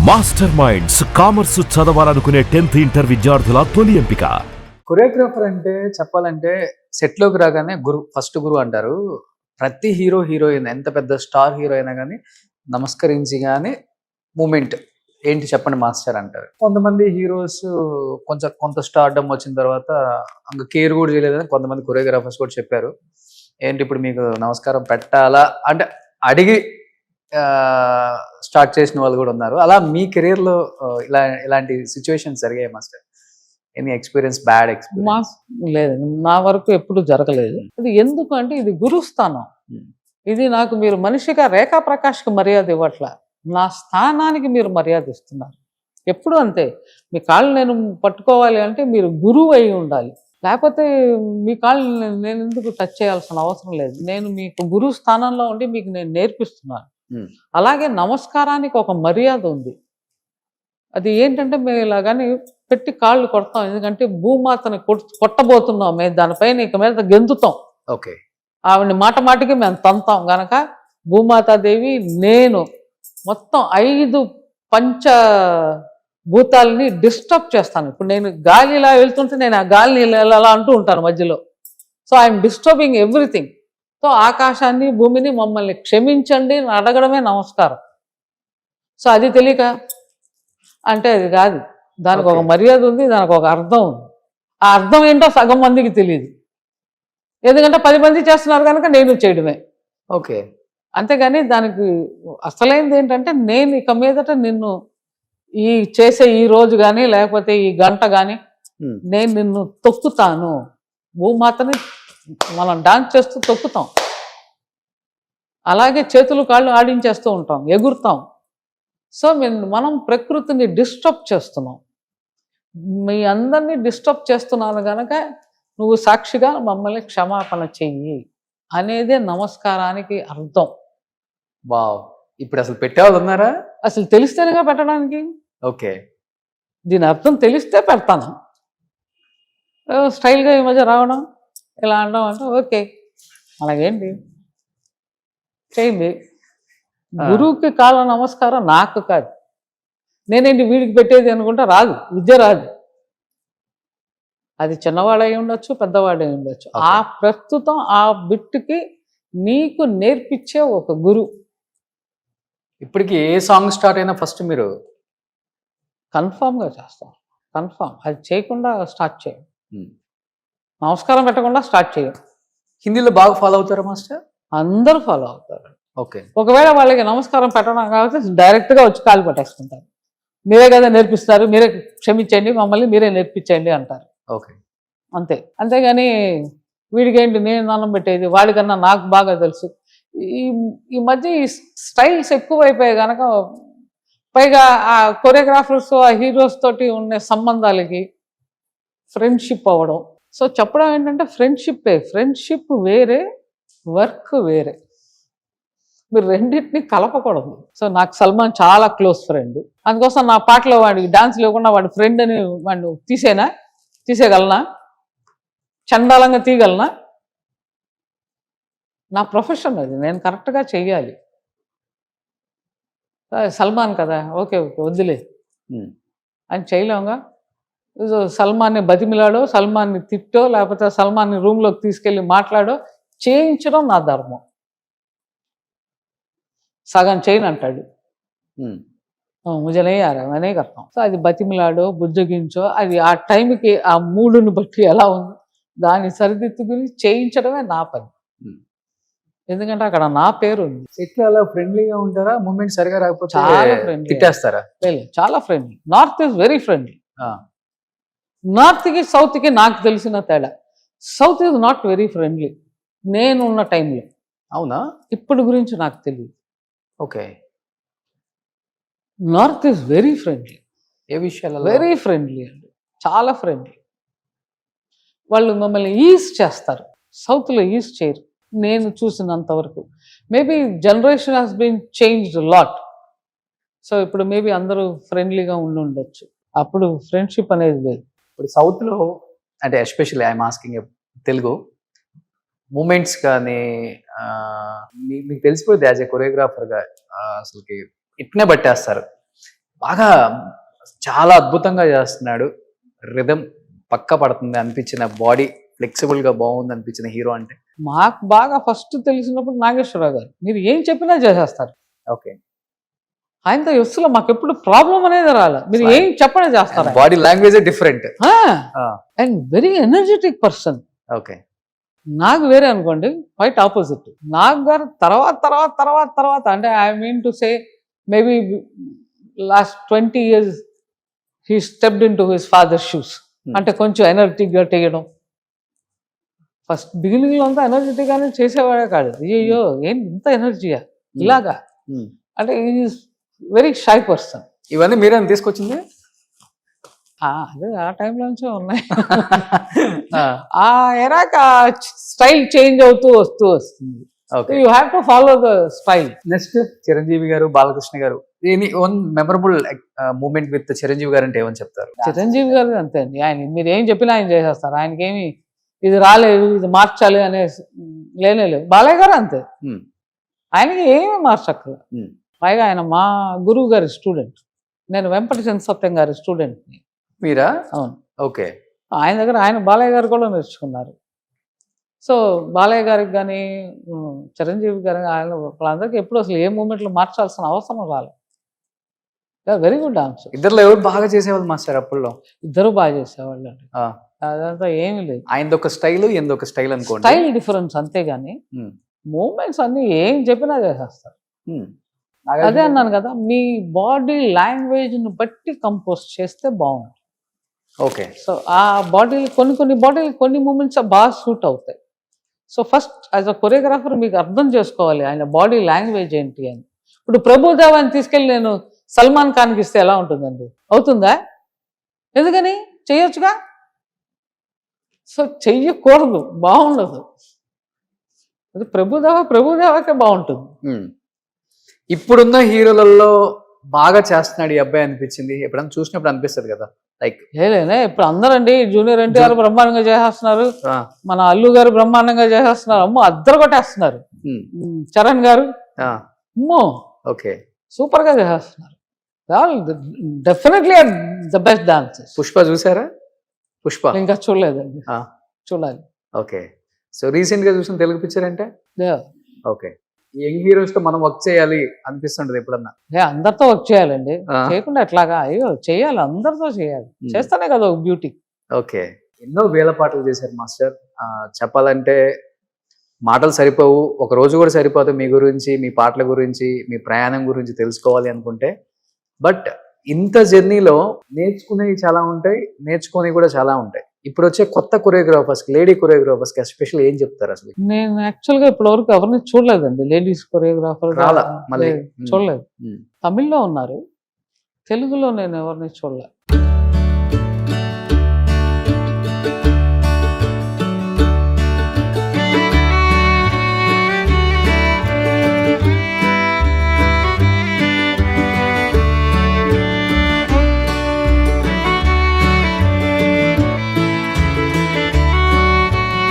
Master minds commerce చదవాలనుకునే 10th inter విద్యార్థుల తొలి ఎంపిక. కొరియోగ్రాఫర్ అంటే చెప్పాలంటే సెట్లోకి రాగానే ఫస్ట్ గురు అంటారు. ప్రతి హీరోయిన్ ఎంత పెద్ద స్టార్ హీరో అయినా కానీ నమస్కరించి కానీ మూమెంట్ ఏంటి చెప్పండి మాస్టర్ అంటారు. కొంతమంది హీరోస్ కొంత స్టార్డమ్ వచ్చిన తర్వాత ఇంకా కేర్ కూడా చేయలేదని కొంతమంది కొరియోగ్రాఫర్స్ కూడా చెప్పారు. ఏంటి ఇప్పుడు మీకు నమస్కారం పెట్టాలా అంటే అడిగి స్టార్ట్ చేసిన వాళ్ళు కూడా ఉన్నారు. అలా మీ కెరీర్లో ఇలాంటి సిచ్యువేషన్స్ జరిగాయి master? Any experience, bad experience? లేదు, నా వరకు ఎప్పుడు జరగలేదు. ఇది ఎందుకు అంటే ఇది గురుస్థానం. ఇది నాకు మీరు మనిషిగా రేఖా ప్రకాష్కి మర్యాద ఇవ్వట్ల, నా స్థానానికి మీరు మర్యాద ఇస్తున్నారు. ఎప్పుడు అంతే. మీ కాళ్ళు నేను పట్టుకోవాలి అంటే మీరు గురువు అయి ఉండాలి, లేకపోతే మీ కాళ్ళు నేను ఎందుకు టచ్ చేయాల్సిన అవసరం లేదు. నేను మీకు గురువు స్థానంలో ఉండి మీకు నేను నేర్పిస్తున్నాను. అలాగే నమస్కారానికి ఒక మర్యాద ఉంది. అది ఏంటంటే మేము ఇలాగని పెట్టి కాళ్ళు కొడతాం, ఎందుకంటే భూమాతని కొట్టబోతున్నాం, మేము దానిపైన ఇక మీద గెంతుతాం. ఓకే, ఆవిడని మాటికి మేము తంతాం గనక భూమాతాదేవి నేను మొత్తం 5 పంచభూతాలని డిస్టర్బ్ చేస్తాను. ఇప్పుడు నేను గాలి ఇలా వెళ్తుంటే నేను ఆ గాలిని ఇలా అంటూ ఉంటాను మధ్యలో. So I'm disturbing everything. So ఆకాశాన్ని భూమిని మమ్మల్ని క్షమించండి అని అడగడమే నమస్కారం. సో అది తెలియక అంటే అది కాదు, దానికి ఒక మర్యాద ఉంది, దానికి ఒక అర్థం ఉంది. ఆ అర్థం ఏంటో సగం మందికి తెలియదు, ఎందుకంటే 10 మంది చేస్తున్నారు కనుక నేను చేయడమే. ఓకే, అంతేగాని దానికి అసలైనది ఏంటంటే నేను ఇక మీదట నిన్ను చేసే ఈ రోజు కానీ లేకపోతే ఈ గంట కానీ నేను నిన్ను తొక్కుతాను. భూమాతని మనం డాన్స్ చేస్తూ తొక్కుతాం, అలాగే చేతులు కాళ్ళు ఆడించేస్తూ ఉంటాం, ఎగురుతాం. సో మనం ప్రకృతిని డిస్టర్బ్ చేస్తున్నాం. మీ అందరినీ డిస్టర్బ్ చేస్తున్నాను కనుక నువ్వు సాక్షిగా మమ్మల్ని క్షమాపణ చెయ్యి అనేదే నమస్కారానికి అర్థం. వావ్, ఇప్పుడు అసలు పెట్టేవాళ్ళు ఉన్నారా? అసలు తెలిస్తేనేగా పెట్టడానికి. ఓకే, దీని అర్థం తెలిస్తే పెడతాను. స్టైల్గా ఈ మధ్య రావడం ఇలా అనడం అంటే ఓకే, అలాగేంటి చేయండి. గురువుకి కాళ్ళ నమస్కారం నాకు కాదు, నేనేంటి వీడికి పెట్టేది అనుకుంటా రాదు, విద్య రాదు. అది చిన్నవాడు అయి ఉండొచ్చు, పెద్దవాడు అయి ఉండొచ్చు. ఆ ప్రస్తుతం ఆ బిట్టుకి నీకు నేర్పించే ఒక గురువు. ఇప్పటికి ఏ సాంగ్ స్టార్ట్ అయినా ఫస్ట్ మీరు కన్ఫామ్గా చేస్తాం, కన్ఫామ్. అది చేయకుండా స్టార్ట్ చేయం, నమస్కారం పెట్టకుండా స్టార్ట్ చేయం. హిందీలో బాగా ఫాలో అవుతారా మాస్టర్? అందరూ ఫాలో అవుతారు. ఓకే, ఒకవేళ వాళ్ళకి నమస్కారం పెట్టడం కాబట్టి డైరెక్ట్గా వచ్చి కాలు పట్టేసుకుంటారు. మీరే కదా నేర్పిస్తారు, మీరే క్షమించండి, మమ్మల్ని మీరే నేర్పించండి అంటారు. ఓకే, అంతే. అంతేగాని వీడికేంటి నేను అన్నం పెట్టేది, వాడికన్నా నాకు బాగా తెలుసు. ఈ మధ్య ఈ స్టైల్స్ ఎక్కువైపోయాయి కనుక, పైగా ఆ కొరియోగ్రాఫర్స్ ఆ హీరోస్ తోటి ఉండే సంబంధాలకి ఫ్రెండ్షిప్ అవ్వడం. సో చెప్పడం ఏంటంటే ఫ్రెండ్షిప్ వేరే, వర్క్ వేరే. మీరు రెండింటిని కలపకూడదు. సో నాకు సల్మాన్ చాలా క్లోజ్ ఫ్రెండ్, అందుకోసం నా పాటలో వాడికి డాన్స్ లేకుండా వాడి ఫ్రెండ్ అని వాడిని తీసేయగలనా? చండాలంగా తీయగలనా? నా ప్రొఫెషన్ అది, నేను కరెక్ట్గా చెయ్యాలి. సల్మాన్ కదా, ఓకే వద్దులే అని చేయలేముగా. సల్మాన్ని బతిమిలాడో, సల్మాన్ని తిట్టో, లేకపోతే సల్మాన్ని రూమ్లోకి తీసుకెళ్ళి మాట్లాడో చేయించడం నా ధర్మం. సగం చేయను అంటాడు, ముజనే అనే కర్తం. సో అది బతిమిలాడో బుజ్జగించో, అది ఆ టైంకి ఆ మూడుని బట్టి ఎలా ఉంది దాన్ని సరిదిద్దుకుని చేయించడమే నా పని. ఎందుకంటే అక్కడ నా పేరు ఉంది. ఎట్లా అలా ఫ్రెండ్లీగా ఉంటారా? మూమెంట్ సరిగా రాకపోతే చాలా ఫ్రెండ్లీ, తిట్టేస్తారా? చాలా friendly. North is very friendly. నార్త్కి సౌత్కి నాకు తెలిసిన తేడా, south is not very friendly నేనున్న టైంలో. అవునా? ఇప్పుడు గురించి నాకు తెలియదు. Okay, north is very friendly. ఏ విషయాలలో? వెరీ ఫ్రెండ్లీ అండి, చాలా ఫ్రెండ్లీ. వాళ్ళు మమ్మల్ని ఈజ్ చేస్తారు, సౌత్లో ఈజ్ చేయరు నేను చూసినంత వరకు. Maybe generation has been changed lot. So ఇప్పుడు మేబీ అందరూ ఫ్రెండ్లీగా ఉండొచ్చు, అప్పుడు ఫ్రెండ్షిప్ అనేది లేదు. ఇప్పుడు సౌత్లో అంటే especially I'm asking Telugu moments కానీ మీకు తెలిసిపోయింది యాజ్ ఏ కొరియోగ్రాఫర్గా, అసలుకి ఇట్నే పట్టేస్తారు. బాగా చాలా అద్భుతంగా చేస్తున్నాడు. రిథం పక్క పడుతుంది అనిపించిన, బాడీ ఫ్లెక్సిబుల్ గా బాగుంది అనిపించిన హీరో అంటే. మాకు బాగా ఫస్ట్ తెలిసినప్పుడు నాగేశ్వరరావు గారు, మీరు ఏం చెప్పినా చేసేస్తారు. ఓకే, ఆయనతో ఎస్సులో మాకు ఎప్పుడు ప్రాబ్లం అనేది రాలే. మీరు ఏం చెప్పనే చేస్తారు. Body language different and very energetic person. Okay, నాకు వేరే అనుకోండి, క్వైట్ ఆపోజిట్. నాగ్ గారు తర్వాత తర్వాత తర్వాత తర్వాత అంటే I mean to say maybe last 20 years he stepped in to his father shoes. అంటే కొంచెం ఎనర్జెటిక్గా చేయడం. ఫస్ట్ బిగినింగ్ లో అంతా ఎనర్జెటిక్ గానే చేసేవాడే కాదు. అయ్యో ఏం ఇంత ఎనర్జీయా ఇలాగా అంటే ఈజ్ వెరీ షై పర్సన్. ఇవన్నీ మీరేం తీసుకొచ్చింది? అదే ఆ టైంలో నుంచే ఉన్నాయి. ఆ ఎరాక స్టైల్ చేంజ్ అవుతూ వస్తుంది. You have to follow the style. Next Chiranjeevi garu, Balakrishna garu, any one memorable moment with Chiranjeevi garu అంటే ఏమని చెప్తారు? చిరంజీవి గారు అంతే అండి. ఆయన మీరు ఏం చెప్పినా ఆయన చేసేస్తారు. ఆయనకేమి ఇది రాలేదు ఇది మార్చాలి అనే లేనే. బాలయ్య గారు అంతే, ఆయనకి ఏమీ మార్చక్కర్లేదు. పైగా ఆయన మా గురువు గారి స్టూడెంట్. నేను వెంపటి సత్యం గారి స్టూడెంట్ని. మీరా? అవును. ఓకే. ఆయన దగ్గర ఆయన బాలయ్య గారు కూడా నేర్చుకున్నారు. సో బాలయ్య గారికి కానీ చిరంజీవి గారి ఆయన వాళ్ళందరికీ ఎప్పుడు అసలు ఏ మూమెంట్లో మార్చాల్సిన అవసరం రాలేదు. Very good answer. ఇద్దరులో ఎవరు బాగా చేసేవాళ్ళు మాస్టర్ అప్పుల్లో? ఇద్దరు బాగా చేసేవాళ్ళు అండి. అదంతా ఏమీ లేదు. ఆయనది ఒక స్టైల్, ఈయనది ఒక స్టైల్ అనుకోండి. స్టైల్ డిఫరెన్స్ అంతేగాని మూమెంట్స్ అన్ని ఏం చెప్పినా చేసేస్తారు. అదే అన్నాను కదా, మీ బాడీ లాంగ్వేజ్ ని బట్టి కంపోజ్ చేస్తే బాగుంటుంది. ఓకే. సో ఆ బాడీ కొన్ని బాడీలు కొన్ని మూమెంట్స్ బాగా సూట్ అవుతాయి. So first as a choreographer మీకు అర్థం చేసుకోవాలి ఆయన బాడీ లాంగ్వేజ్ ఏంటి అని. ఇప్పుడు ప్రభుదేవాన్ని తీసుకెళ్ళి నేను సల్మాన్ ఖాన్కి ఇస్తే ఎలా ఉంటుందండి? అవుతుందా? ఎందుకని? చెయ్యొచ్చుగా. సో చెయ్యకూడదు, బాగుండదు. అది ప్రభుదేవాకే బాగుంటుంది. ఇప్పుడున్న హీరోలలో బాగా చేస్తున్నాడు ఈ అబ్బాయి అనిపించింది ఎప్పుడన్నా చూసినప్పుడు అనిపిస్తుంది కదా? లైక్ లేనే ఇప్పుడు అందరండి జూనియర్ ఎన్టీఆర్ బ్రహ్మాండంగా చేసేస్తున్నారు, మన అల్లు గారు బ్రహ్మాండంగా చేసేస్తున్నారు. అమ్మో అద్దరు కొట్టేస్తున్నారు. చరణ్ గారు అమ్మో ఓకే సూపర్ గా చేసేస్తున్నారు. Definitely the best dancers. Pushpa చూసారా? పుష్ప ఇంకా చూడలేదండి, చూడాలి. ఓకే. సో రీసెంట్ గా చూసిన తెలుగు పిక్చర్ అంటే? ఓకే. యంగ్ హీరోస్ తో మనం వర్క్ చేయాలి అనిపిస్తుంటది ఎప్పుడన్నా? అందరితో వర్క్ చేయాలండి, చేయకుండా ఎట్లాగా? అయ్యో చేయాలి, అందరితో చేయాలి, చేస్తానే కదా ఒక బ్యూటీ. ఓకే. ఎన్నో వేల పాటలు చేశారు మాస్టర్. చెప్పాలంటే మాటలు సరిపోవు, ఒక రోజు కూడా సరిపోదు మీ గురించి, మీ పాటల గురించి, మీ ప్రయాణం గురించి తెలుసుకోవాలి అనుకుంటే. బట్ ఇంత జర్నీలో నేర్చుకునేవి చాలా ఉంటాయి, నేర్చుకునేవి కూడా చాలా ఉంటాయి. ఇప్పుడు వచ్చే కొత్త కొరియోగ్రాఫర్స్, లేడీ కొరియోగ్రాఫర్స్ కి ఎస్పెషల్ ఏం చెప్తారు అసలు? నేను యాక్చువల్ గా ఇప్పటి వరకు ఎవరిని చూడలేదండి లేడీస్ కొరియోగ్రాఫర్, చూడలేదు. తమిళ్లో ఉన్నారు, తెలుగులో నేను ఎవరిని చూడలేదు.